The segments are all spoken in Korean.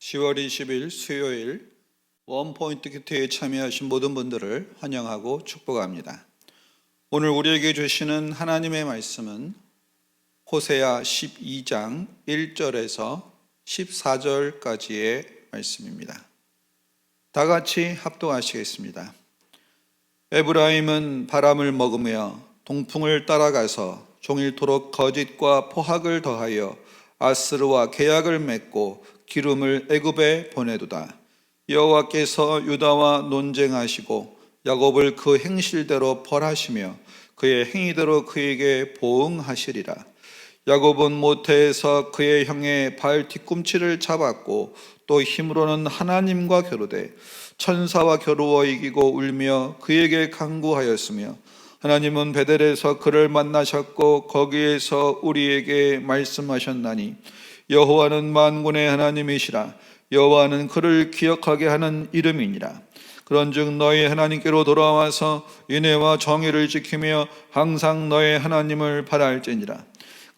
10월 20일 수요일 원포인트 큐티에 참여하신 모든 분들을 환영하고 축복합니다. 오늘 우리에게 주시는 하나님의 말씀은 호세아 12장 1절에서 14절까지의 말씀입니다. 다 같이 합독하시겠습니다. 에브라임은 바람을 먹으며 동풍을 따라가서 종일토록 거짓과 포학을 더하여 아스르와 계약을 맺고 기름을 애굽에 보내도다. 여호와께서 유다와 논쟁하시고 야곱을 그 행실대로 벌하시며 그의 행위대로 그에게 보응하시리라. 야곱은 모태에서 그의 형의 발 뒤꿈치를 잡았고 또 힘으로는 하나님과 겨루되 천사와 겨루어 이기고 울며 그에게 간구하였으며 하나님은 베델에서 그를 만나셨고 거기에서 우리에게 말씀하셨나니 여호와는 만군의 하나님이시라. 여호와는 그를 기억하게 하는 이름이니라. 그런즉 너희 하나님께로 돌아와서 인애와 정의를 지키며 항상 너의 하나님을 바랄지니라.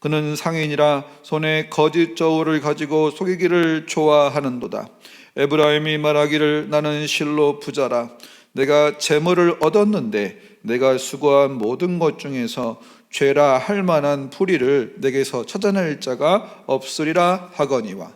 그는 상인이라 손에 거짓 저울을 가지고 속이기를 좋아하는도다. 에브라임이 말하기를 나는 실로 부자라. 내가 재물을 얻었는데 내가 수고한 모든 것 중에서 죄라 할 만한 불의를 내게서 찾아낼 자가 없으리라 하거니와.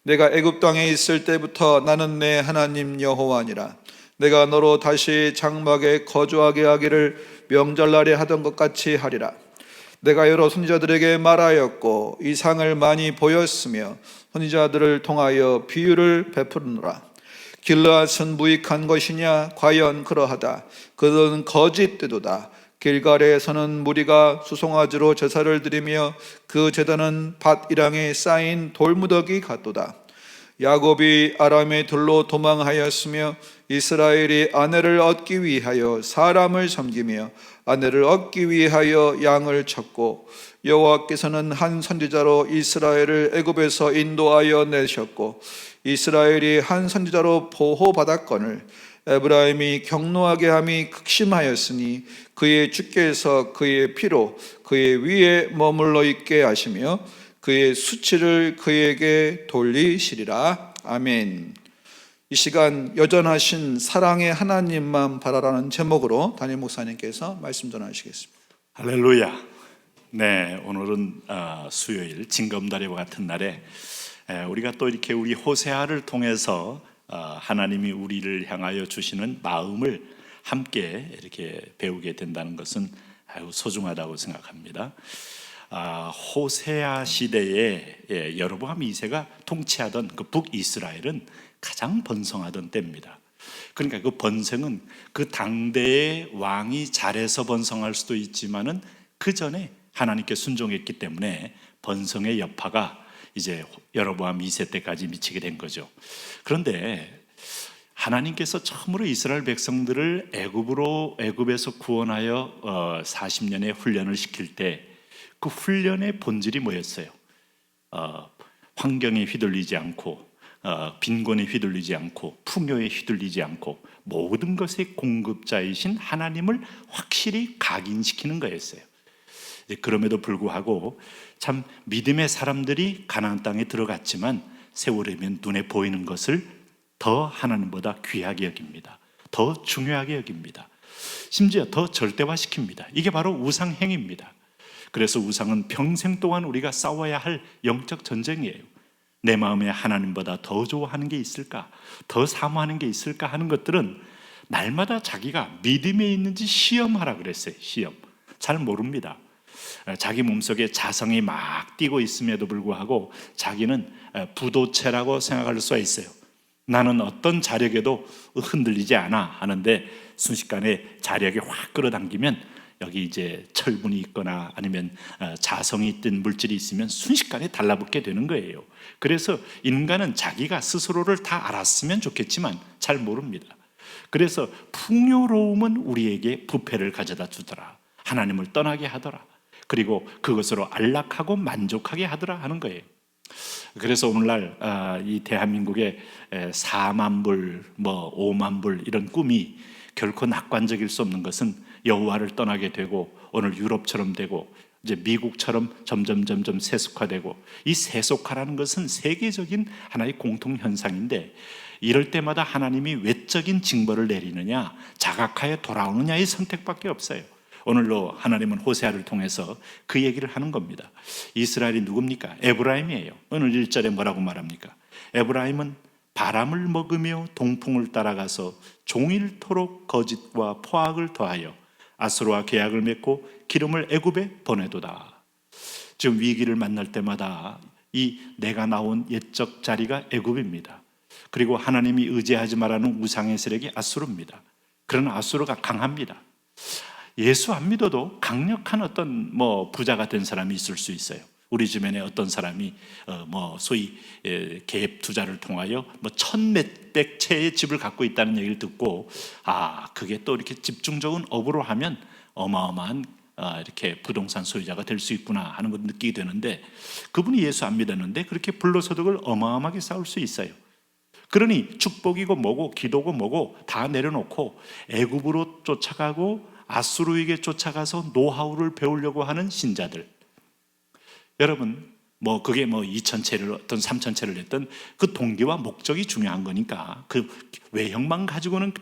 내가 애굽 땅에 있을 때부터 나는 내 하나님 여호와니라. 내가 너로 다시 장막에 거주하게 하기를 명절날에 하던 것 같이 하리라. 내가 여러 선지자들에게 말하였고 이상을 많이 보였으며 선지자들을 통하여 비유를 베푸느라. 길르앗은 무익한 것이냐? 과연 그러하다. 그는 거짓되도다. 길갈에서는 무리가 수송아지로 제사를 드리며 그 제단은 밭이랑에 쌓인 돌무더기 같도다. 야곱이 아람의 들로 도망하였으며 이스라엘이 아내를 얻기 위하여 사람을 섬기며 아내를 얻기 위하여 양을 쳤고 여호와께서는 한 선지자로 이스라엘을 애굽에서 인도하여 내셨고 이스라엘이 한 선지자로 보호받았거늘 에브라임이 경노하게 함이 극심하였으니 그의 주께서 그의 피로 그의 위에 머물러 있게 하시며 그의 수치를 그에게 돌리시리라. 아멘. 이 시간 여전하신 사랑의 하나님만 바라라는 제목으로 담임 목사님께서 말씀 전하시겠습니다. 할렐루야. 네, 오늘은 수요일 징검다리와 같은 날에 우리가 또 이렇게 우리 호세아를 통해서 하나님이 우리를 향하여 주시는 마음을 함께 이렇게 배우게 된다는 것은 아주 소중하다고 생각합니다. 호세아 시대에 여로보암 2세가 통치하던 그 북이스라엘은 가장 번성하던 때입니다. 그러니까 그 번성은 그 당대의 왕이 잘해서 번성할 수도 있지만은 그 전에 하나님께 순종했기 때문에 번성의 여파가 이제 여로보암 2세 때까지 미치게 된 거죠. 그런데 하나님께서 처음으로 이스라엘 백성들을 애굽에서 구원하여 40년의 훈련을 시킬 때 그 훈련의 본질이 뭐였어요? 환경에 휘둘리지 않고 빈곤에 휘둘리지 않고 풍요에 휘둘리지 않고 모든 것의 공급자이신 하나님을 확실히 각인시키는 거였어요. 그럼에도 불구하고 참 믿음의 사람들이 가나안 땅에 들어갔지만 세월이면 눈에 보이는 것을 더 하나님보다 귀하게 여깁니다. 더 중요하게 여깁니다. 심지어 더 절대화시킵니다. 이게 바로 우상행위입니다. 그래서 우상은 평생 동안 우리가 싸워야 할 영적 전쟁이에요. 내 마음에 하나님보다 더 좋아하는 게 있을까? 더 사모하는 게 있을까? 하는 것들은 날마다 자기가 믿음에 있는지 시험하라 그랬어요. 시험. 잘 모릅니다. 자기 몸속에 자성이 막 뛰고 있음에도 불구하고 자기는 부도체라고 생각할 수가 있어요. 나는 어떤 자력에도 흔들리지 않아 하는데 순식간에 자력이 확 끌어당기면 여기 이제 철분이 있거나 아니면 자성이 뜬 물질이 있으면 순식간에 달라붙게 되는 거예요. 그래서 인간은 자기가 스스로를 다 알았으면 좋겠지만 잘 모릅니다. 그래서 풍요로움은 우리에게 부패를 가져다 주더라. 하나님을 떠나게 하더라. 그리고 그것으로 안락하고 만족하게 하더라 하는 거예요. 그래서 오늘날 이 대한민국의 4만 불, 5만 불 이런 꿈이 결코 낙관적일 수 없는 것은 여호와를 떠나게 되고 오늘 유럽처럼 되고 이제 미국처럼 점점 세속화되고, 이 세속화라는 것은 세계적인 하나의 공통 현상인데, 이럴 때마다 하나님이 외적인 징벌을 내리느냐 자각하여 돌아오느냐의 선택밖에 없어요. 오늘로 하나님은 호세아를 통해서 그 얘기를 하는 겁니다. 이스라엘이 누굽니까? 에브라임이에요. 오늘 1절에 뭐라고 말합니까? 에브라임은 바람을 먹으며 동풍을 따라가서 종일토록 거짓과 포악을 더하여 아수르와 계약을 맺고 기름을 애굽에 보내도다. 지금 위기를 만날 때마다 이 내가 나온 옛적 자리가 애굽입니다. 그리고 하나님이 의지하지 말라는 우상의 세력이 아수르입니다. 그러나 아수르가 강합니다. 예수 안 믿어도 강력한 어떤 부자가 된 사람이 있을 수 있어요. 우리 주변에 어떤 사람이 소위 개입 투자를 통하여 1,000몇백 채의 집을 갖고 있다는 얘기를 듣고, 그게 또 이렇게 집중적인 업으로 하면 어마어마한 이렇게 부동산 소유자가 될 수 있구나 하는 걸 느끼게 되는데, 그분이 예수 안 믿었는데 그렇게 불로소득을 어마어마하게 쌓을 수 있어요. 그러니 축복이고 뭐고 기도고 뭐고 다 내려놓고 애굽으로 쫓아가고 아수르에게 쫓아가서 노하우를 배우려고 하는 신자들, 여러분 그게 2,000채를 어떤 3,000채를 냈던 그 동기와 목적이 중요한 거니까 그 외형만 가지고는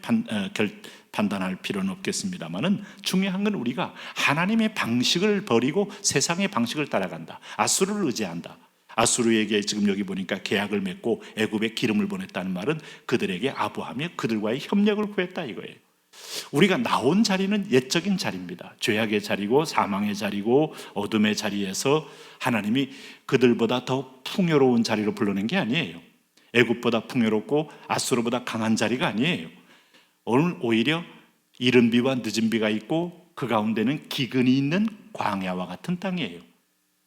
판단할 필요는 없겠습니다만은, 중요한 건 우리가 하나님의 방식을 버리고 세상의 방식을 따라간다, 아수르를 의지한다. 아수르에게 지금 여기 보니까 계약을 맺고 애굽에 기름을 보냈다는 말은 그들에게 아부하며 그들과의 협력을 구했다 이거예요. 우리가 나온 자리는 옛적인 자리입니다. 죄악의 자리고 사망의 자리고 어둠의 자리에서 하나님이 그들보다 더 풍요로운 자리로 불러낸 게 아니에요. 애굽보다 풍요롭고 아수르보다 강한 자리가 아니에요. 오늘 오히려 이른 비와 늦은 비가 있고 그 가운데는 기근이 있는 광야와 같은 땅이에요.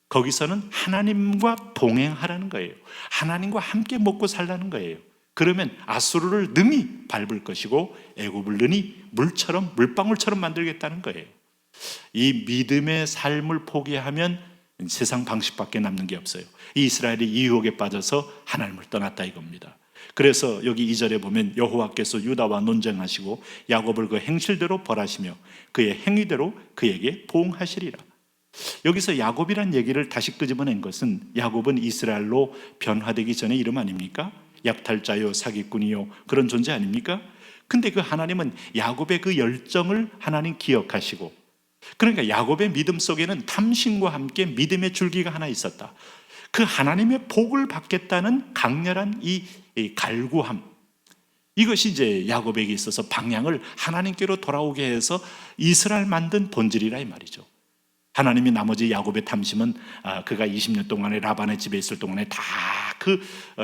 거기서는 하나님과 동행하라는 거예요. 하나님과 함께 먹고 살라는 거예요. 그러면 아수르를 능히 밟을 것이고 애굽을 능히 물방울처럼 만들겠다는 거예요. 이 믿음의 삶을 포기하면 세상 방식밖에 남는 게 없어요. 이스라엘이 이 유혹에 빠져서 하나님을 떠났다 이겁니다. 그래서 여기 2절에 보면 여호와께서 유다와 논쟁하시고 야곱을 그 행실대로 벌하시며 그의 행위대로 그에게 보응하시리라. 여기서 야곱이란 얘기를 다시 끄집어낸 것은, 야곱은 이스라엘로 변화되기 전의 이름 아닙니까? 약탈자요 사기꾼이요 그런 존재 아닙니까? 근데 그 하나님은 야곱의 그 열정을 하나님 기억하시고, 그러니까 야곱의 믿음 속에는 탐심과 함께 믿음의 줄기가 하나 있었다. 그 하나님의 복을 받겠다는 강렬한 이 갈구함, 이것이 이제 야곱에게 있어서 방향을 하나님께로 돌아오게 해서 이스라엘 만든 본질이라 이 말이죠. 하나님이 나머지 야곱의 탐심은 그가 20년 동안에 라반의 집에 있을 동안에 다 그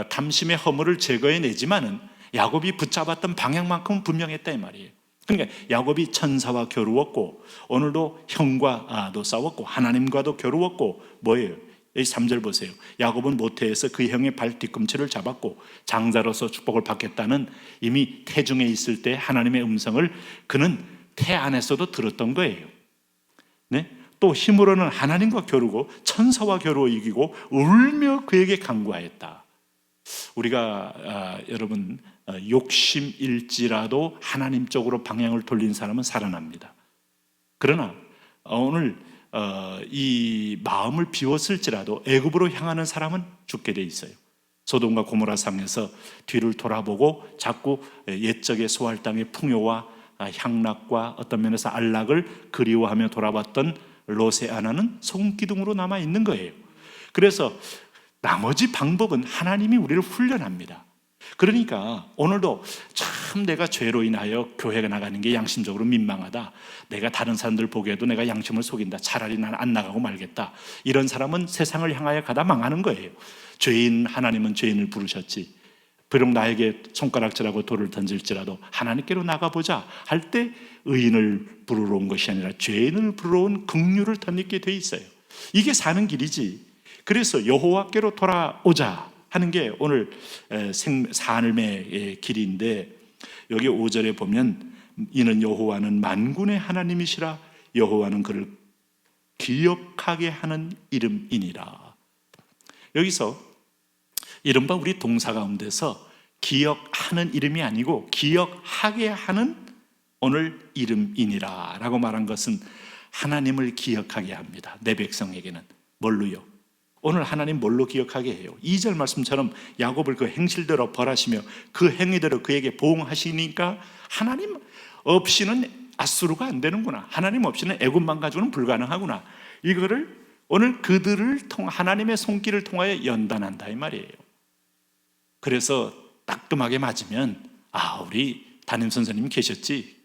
탐심의 허물을 제거해내지만은 야곱이 붙잡았던 방향만큼은 분명했다 이 말이에요. 그러니까 야곱이 천사와 겨루었고 오늘도 형과도 싸웠고 하나님과도 겨루었고 뭐예요? 이 3절 보세요. 야곱은 모태에서 그 형의 발 뒤꿈치를 잡았고 장자로서 축복을 받겠다는 이미 태중에 있을 때 하나님의 음성을 그는 태 안에서도 들었던 거예요. 네? 또 힘으로는 하나님과 겨루고 천사와 겨루어 이기고 울며 그에게 간구하였다. 우리가 여러분 욕심일지라도 하나님 쪽으로 방향을 돌린 사람은 살아납니다. 그러나 오늘 이 마음을 비웠을지라도 애굽으로 향하는 사람은 죽게 돼 있어요. 소돔과 고모라 상에서 뒤를 돌아보고 자꾸 옛적의 소할 땅의 풍요와 향락과 어떤 면에서 안락을 그리워하며 돌아봤던 롯의 아내는 손기둥으로 남아 있는 거예요. 그래서 나머지 방법은 하나님이 우리를 훈련합니다. 그러니까 오늘도 참 내가 죄로 인하여 교회에 나가는 게 양심적으로 민망하다, 내가 다른 사람들 보기에도 내가 양심을 속인다, 차라리 난 안 나가고 말겠다, 이런 사람은 세상을 향하여 가다 망하는 거예요. 죄인, 하나님은 죄인을 부르셨지, 비록 나에게 손가락질하고 돌을 던질지라도 하나님께로 나가보자 할 때 의인을 부르러 온 것이 아니라 죄인을 부르러 온 긍휼을 덧입게 돼 있어요. 이게 사는 길이지. 그래서 여호와께로 돌아오자 하는 게 오늘 삶의 길인데, 여기 5절에 보면 이는 여호와는 만군의 하나님이시라 여호와는 그를 기억하게 하는 이름이니라. 여기서 이른바 우리 동사 가운데서 기억하는 이름이 아니고 기억하게 하는 오늘 이름이니라 라고 말한 것은 하나님을 기억하게 합니다. 내 백성에게는. 뭘로요? 오늘 하나님 뭘로 기억하게 해요? 2절 말씀처럼 야곱을 그 행실대로 벌하시며 그 행위대로 그에게 보응하시니까 하나님 없이는 아수르가 안 되는구나. 하나님 없이는 애굽만 가지고는 불가능하구나. 이거를 오늘 그들을 하나님의 손길을 통하여 연단한다 이 말이에요. 그래서 따끔하게 맞으면 우리 담임 선생님 계셨지?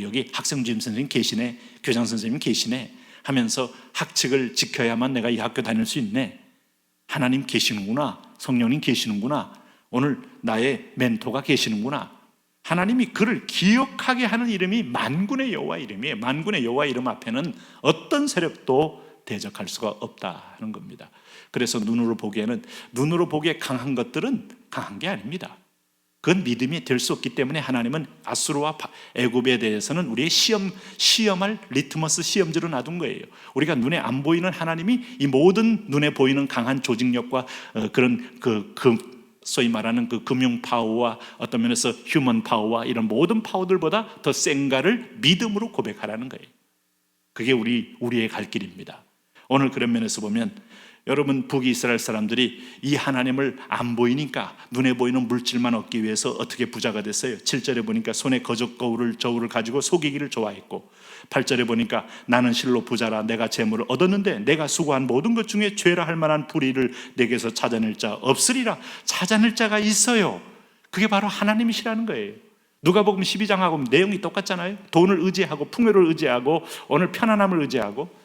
여기 학생주임 선생님 계시네. 교장 선생님 계시네. 하면서 학칙을 지켜야만 내가 이 학교 다닐 수 있네. 하나님 계시는구나. 성령님 계시는구나. 오늘 나의 멘토가 계시는구나. 하나님이 그를 기억하게 하는 이름이 만군의 여호와 이름이에요. 만군의 여호와 이름 앞에는 어떤 세력도 대적할 수가 없다 하는 겁니다. 그래서 눈으로 보기에 강한 것들은 강한 게 아닙니다. 그건 믿음이 될 수 없기 때문에 하나님은 아수르와 애굽에 대해서는 우리의 시험할 리트머스 시험지로 놔둔 거예요. 우리가 눈에 안 보이는 하나님이 이 모든 눈에 보이는 강한 조직력과 그런 소위 말하는 그 금융 파워와 어떤 면에서 휴먼 파워와 이런 모든 파워들보다 더 센가를 믿음으로 고백하라는 거예요. 그게 우리의 갈 길입니다. 오늘 그런 면에서 보면 여러분 북이스라엘 사람들이 이 하나님을 안 보이니까 눈에 보이는 물질만 얻기 위해서 어떻게 부자가 됐어요? 7절에 보니까 손에 저울을 가지고 속이기를 좋아했고 8절에 보니까 나는 실로 부자라 내가 재물을 얻었는데 내가 수고한 모든 것 중에 죄라 할 만한 불의를 내게서 찾아낼 자 없으리라. 찾아낼 자가 있어요. 그게 바로 하나님이시라는 거예요. 누가복음 12장하고 내용이 똑같잖아요. 돈을 의지하고 풍요를 의지하고 오늘 편안함을 의지하고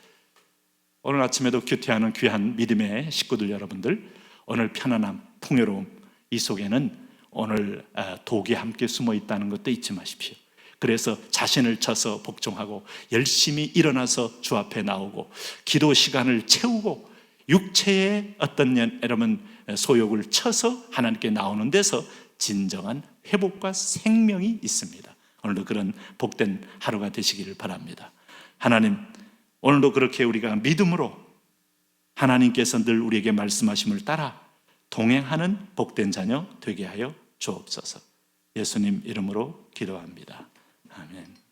오늘 아침에도 큐티하는 귀한 믿음의 식구들 여러분들, 오늘 편안함, 풍요로움 이 속에는 오늘 독이 함께 숨어 있다는 것도 잊지 마십시오. 그래서 자신을 쳐서 복종하고 열심히 일어나서 주 앞에 나오고 기도 시간을 채우고 육체의 어떤 여러분 소욕을 쳐서 하나님께 나오는 데서 진정한 회복과 생명이 있습니다. 오늘도 그런 복된 하루가 되시기를 바랍니다. 하나님, 오늘도 그렇게 우리가 믿음으로 하나님께서 늘 우리에게 말씀하심을 따라 동행하는 복된 자녀 되게 하여 주옵소서. 예수님 이름으로 기도합니다. 아멘.